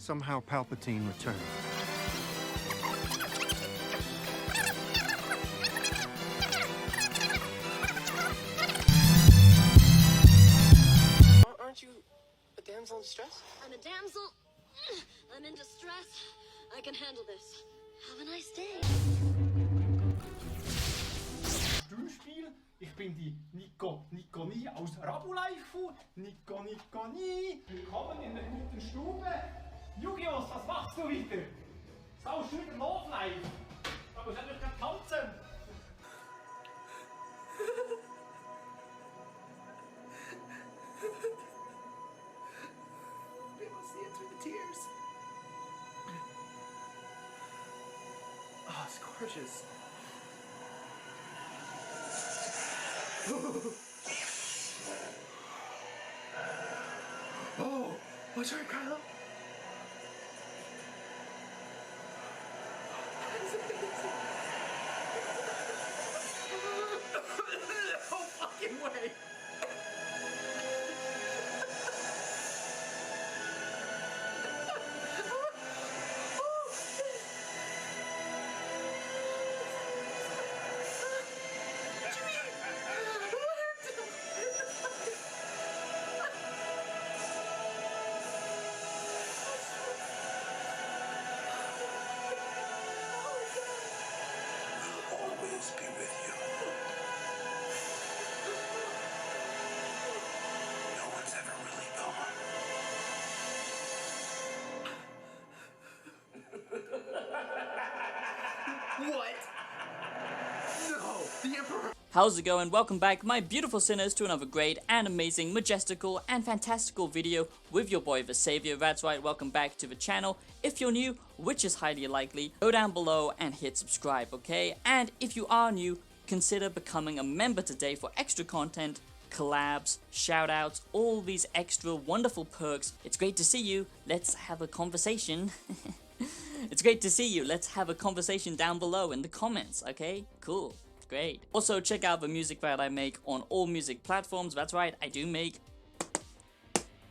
Somehow Palpatine returned. Aren't you a damsel in distress? I'm a damsel. I'm in distress. I can handle this. Have a nice day. Stimmspiel. Ich bin die Nikoni aus Rabuleifu. Nikoni. Willkommen in der guten Stube. Jugios, was machst du wieder? Sau schön im Hofleif. Aber soll ich gerade tanzen? We will see it through the tears. Oh, it's gorgeous. Oh, what's right, Kylo? No fucking way. Always be with you. No one's ever really gone. What? No, the Emperor. How's it going? Welcome back, my beautiful sinners, to another great and amazing, majestical and fantastical video with your boy the Savior. That's right, welcome back to the channel. If you're new, which is highly likely, go down below and hit subscribe, okay? And if you are new, consider becoming a member today for extra content, collabs, shoutouts, all these extra wonderful perks. It's great to see you. Let's have a conversation. It's great to see you. Let's have a conversation down below in the comments, okay? Cool. Great. Also, check out the music that I make on all music platforms. That's right, I do make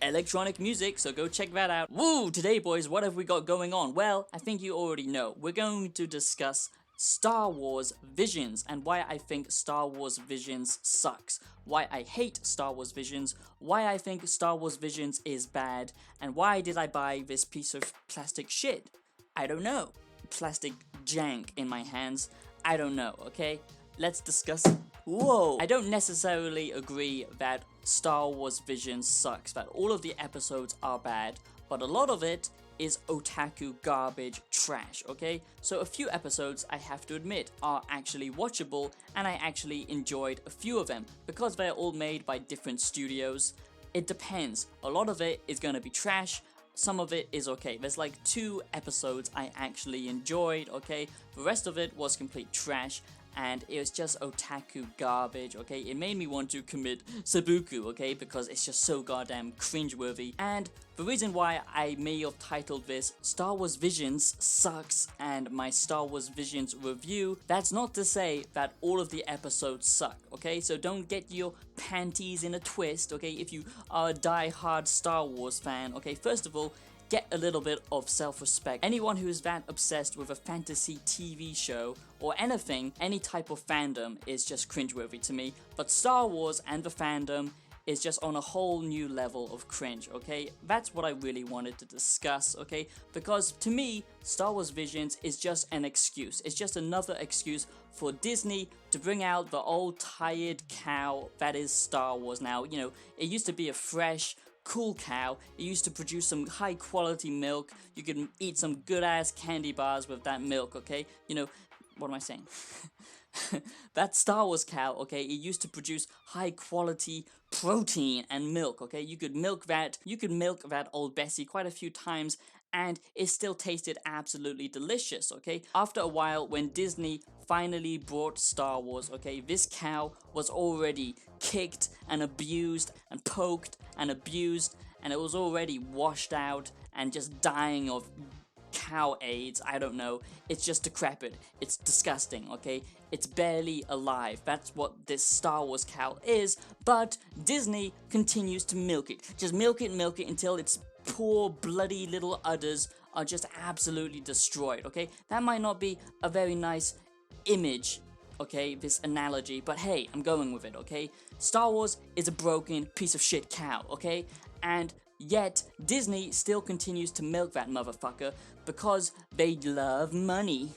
electronic music, so go check that out. Woo! Today, boys, what have we got going on? Well, I think you already know. We're going to discuss Star Wars Visions and why I think Star Wars Visions sucks, why I hate Star Wars Visions, why I think Star Wars Visions is bad, and why did I buy this piece of plastic shit? I don't know. Plastic jank in my hands. I don't know, okay? Let's discuss. Whoa! I don't necessarily agree that Star Wars Visions sucks, that all of the episodes are bad, but a lot of it is otaku garbage trash, okay? So a few episodes, I have to admit, are actually watchable, and I actually enjoyed a few of them, because they're all made by different studios. It depends. A lot of it is gonna be trash, some of it is okay. There's like 2 episodes I actually enjoyed, okay? The rest of it was complete trash, and it was just otaku garbage, okay? It made me want to commit seppuku, okay? Because it's just so goddamn cringeworthy. And the reason why I may have titled this Star Wars Visions Sucks and my Star Wars Visions review, that's not to say that all of the episodes suck, okay? So don't get your panties in a twist, okay? If you are a die-hard Star Wars fan, okay? First of all, get a little bit of self-respect. Anyone who is that obsessed with a fantasy TV show or anything, any type of fandom, is just cringeworthy to me. But Star Wars and the fandom is just on a whole new level of cringe, okay? That's what I really wanted to discuss, okay? Because to me, Star Wars Visions is just an excuse. It's just another excuse for Disney to bring out the old tired cow that is Star Wars now. You know, it used to be a fresh, cool cow. It used to produce some high quality milk. You could eat some good ass candy bars with that milk, okay? You know, what am I saying? That Star Wars cow, okay, it used to produce high quality protein and milk, okay? You could milk that old Bessie quite a few times and it still tasted absolutely delicious, okay? After a while, when Disney finally brought Star Wars, okay, this cow was already kicked and abused and poked and abused, and it was already washed out and just dying of cow AIDS, I don't know. It's just decrepit. It's disgusting, okay? It's barely alive. That's what this Star Wars cow is, but Disney continues to milk it. Just milk it until it's poor bloody little udders are just absolutely destroyed, okay? That might not be a very nice image, okay, this analogy, but hey, I'm going with it, okay? Star Wars is a broken piece of shit cow, okay? And yet, Disney still continues to milk that motherfucker because they love money.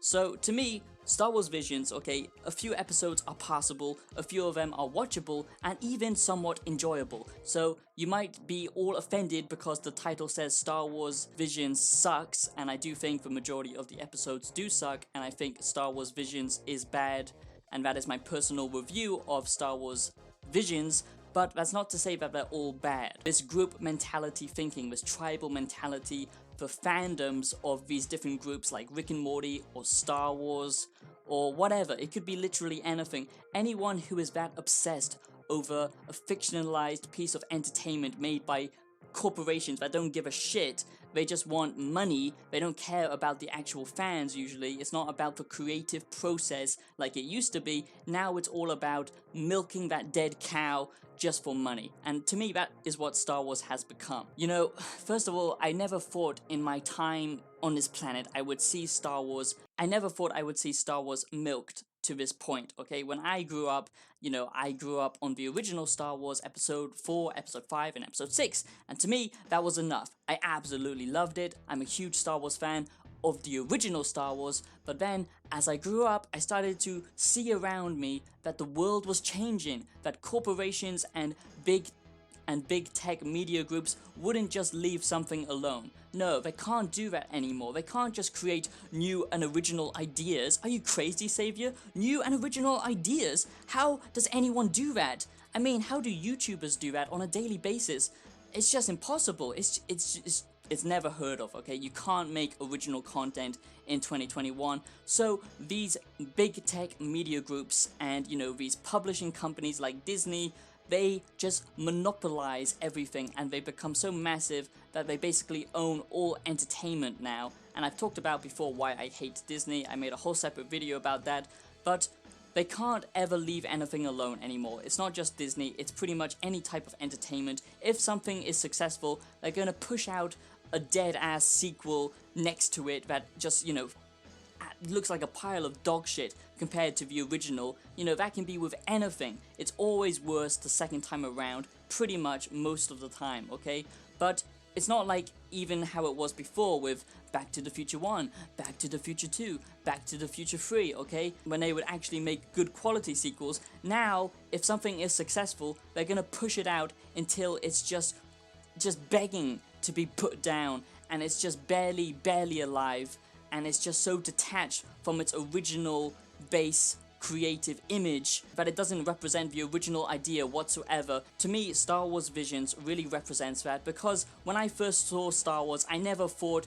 So, to me, Star Wars Visions, okay, a few episodes are passable, a few of them are watchable, and even somewhat enjoyable. So, you might be all offended because the title says Star Wars Visions sucks, and I do think the majority of the episodes do suck, and I think Star Wars Visions is bad, and that is my personal review of Star Wars Visions. But that's not to say that they're all bad. This group mentality thinking, this tribal mentality, the fandoms of these different groups like Rick and Morty or Star Wars or whatever, it could be literally anything. Anyone who is that obsessed over a fictionalized piece of entertainment made by corporations that don't give a shit, they just want money, they don't care about the actual fans usually, it's not about the creative process like it used to be, now it's all about milking that dead cow just for money. And to me, that is what Star Wars has become. You know, first of all, I never thought in my time on this planet I would see Star Wars, I never thought I would see Star Wars milked to this point, okay? When I grew up, you know, I grew up on the original Star Wars episode 4, episode 5, and episode 6, and to me, that was enough. I absolutely loved it. I'm a huge Star Wars fan of the original Star Wars, but then as I grew up, I started to see around me that the world was changing, that corporations and big tech media groups wouldn't just leave something alone. No, they can't do that anymore. They can't just create new and original ideas. Are you crazy, Savior? New and original ideas? How does anyone do that? I mean, how do YouTubers do that on a daily basis? It's just impossible. It's never heard of, okay? You can't make original content in 2021. So these big tech media groups and, you know, these publishing companies like Disney, they just monopolize everything and they become so massive that they basically own all entertainment now. And I've talked about before why I hate Disney. I made a whole separate video about that. But they can't ever leave anything alone anymore. It's not just Disney, it's pretty much any type of entertainment. If something is successful, they're gonna push out a dead-ass sequel next to it that just, you know, looks like a pile of dog shit compared to the original. You know, that can be with anything. It's always worse the second time around, pretty much most of the time, okay? But it's not like even how it was before with Back to the Future 1, Back to the Future 2, Back to the Future 3, okay? When they would actually make good quality sequels. Now, if something is successful, they're gonna push it out until it's just begging to be put down, and it's just barely alive, and it's just so detached from its original base creative image that it doesn't represent the original idea whatsoever. To me, Star Wars Visions really represents that, because when I first saw Star Wars, I never thought,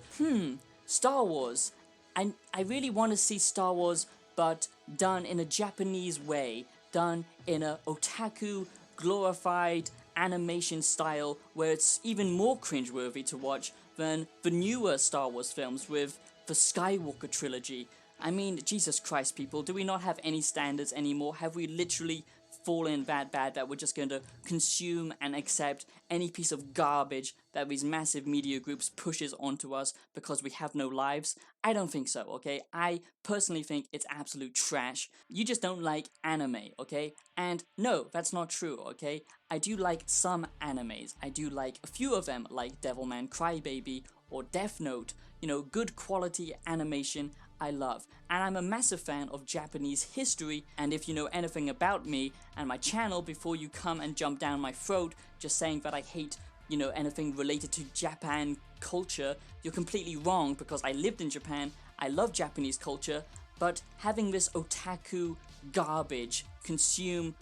Star Wars, I really want to see Star Wars, but done in a Japanese way, done in a otaku, glorified animation style where it's even more cringeworthy to watch than the newer Star Wars films with the Skywalker trilogy. I mean, Jesus Christ, people, do we not have any standards anymore? Have we literally fallen that bad that we're just going to consume and accept any piece of garbage that these massive media groups pushes onto us because we have no lives? I don't think so, okay? I personally think it's absolute trash. You just don't like anime, okay? And no, that's not true, okay? I do like some animes. I do like a few of them, like Devilman Crybaby or Death Note. You know, good quality animation I love. And I'm a massive fan of Japanese history, and if you know anything about me and my channel before you come and jump down my throat just saying that I hate, you know, anything related to Japan culture, you're completely wrong, because I lived in Japan, I love Japanese culture, but having this otaku garbage consume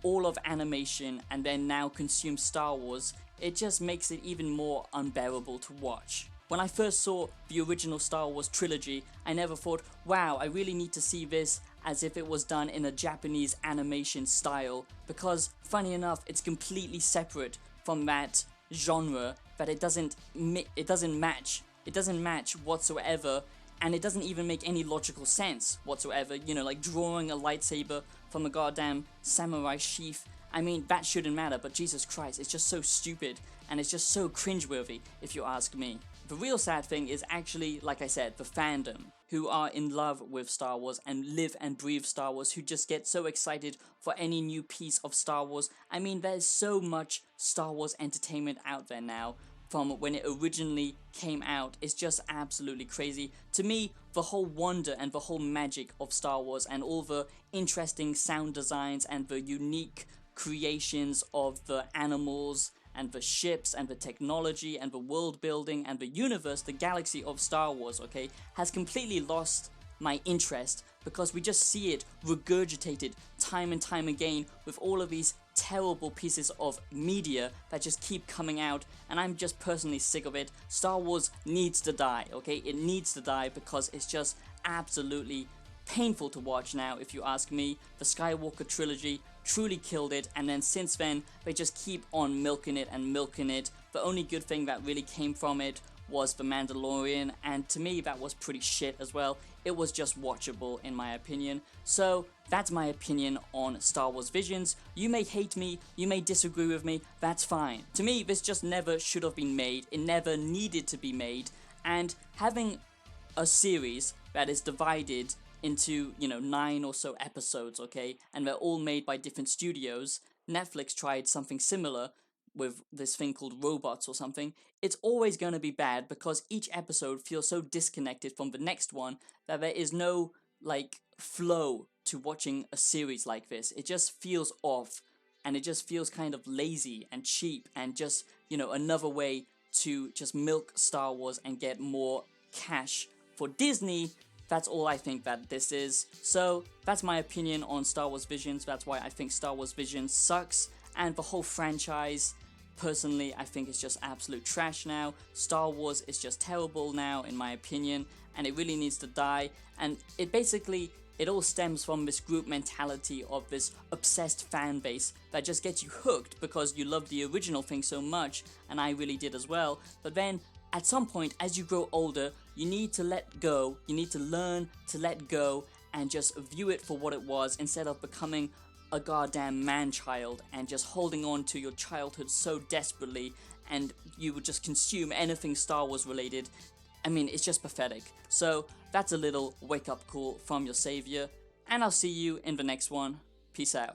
all of animation and then now consume Star Wars, it just makes it even more unbearable to watch. When I first saw the original Star Wars trilogy, I never thought, wow, I really need to see this as if it was done in a Japanese animation style, because funny enough, it's completely separate from that genre, that it doesn't match whatsoever, and it doesn't even make any logical sense whatsoever. You know, like drawing a lightsaber from a goddamn samurai sheath. I mean, that shouldn't matter, but Jesus Christ, it's just so stupid, and it's just so cringeworthy, if you ask me. The real sad thing is actually, like I said, the fandom, who are in love with Star Wars and live and breathe Star Wars, who just get so excited for any new piece of Star Wars. I mean, there's so much Star Wars entertainment out there now from when it originally came out. It's just absolutely crazy. To me, the whole wonder and the whole magic of Star Wars and all the interesting sound designs and the unique creations of the animals and the ships and the technology and the world building and the universe, the galaxy of Star Wars, okay, has completely lost my interest because we just see it regurgitated time and time again with all of these terrible pieces of media that just keep coming out, and I'm just personally sick of it. Star Wars needs to die, okay? It needs to die because it's just absolutely painful to watch now, if you ask me. The Skywalker trilogy truly killed it, and then since then they just keep on milking it and milking it. The only good thing that really came from it was The Mandalorian, and to me that was pretty shit as well. It was just watchable in my opinion. So that's my opinion on Star Wars Visions. You may hate me, you may disagree with me, that's fine. To me, this just never should have been made. It never needed to be made, and having a series that is divided into, 9 or so episodes, okay, and they're all made by different studios. Netflix tried something similar with this thing called Robots or something. It's always going to be bad because each episode feels so disconnected from the next one that there is no, flow to watching a series like this. It just feels off, and it just feels kind of lazy and cheap and just, another way to just milk Star Wars and get more cash for Disney. That's all I think that this is. So that's my opinion on Star Wars Visions. That's why I think Star Wars Visions sucks, and the whole franchise, personally, I think it's just absolute trash now. Star Wars is just terrible now, in my opinion, and it really needs to die. And it all stems from this group mentality of this obsessed fan base that just gets you hooked because you love the original thing so much, and I really did as well. But then at some point, as you grow older, you need to let go, you need to learn to let go and just view it for what it was instead of becoming a goddamn man-child and just holding on to your childhood so desperately, and you would just consume anything Star Wars related. I mean, it's just pathetic. So that's a little wake-up call from your savior, and I'll see you in the next one. Peace out.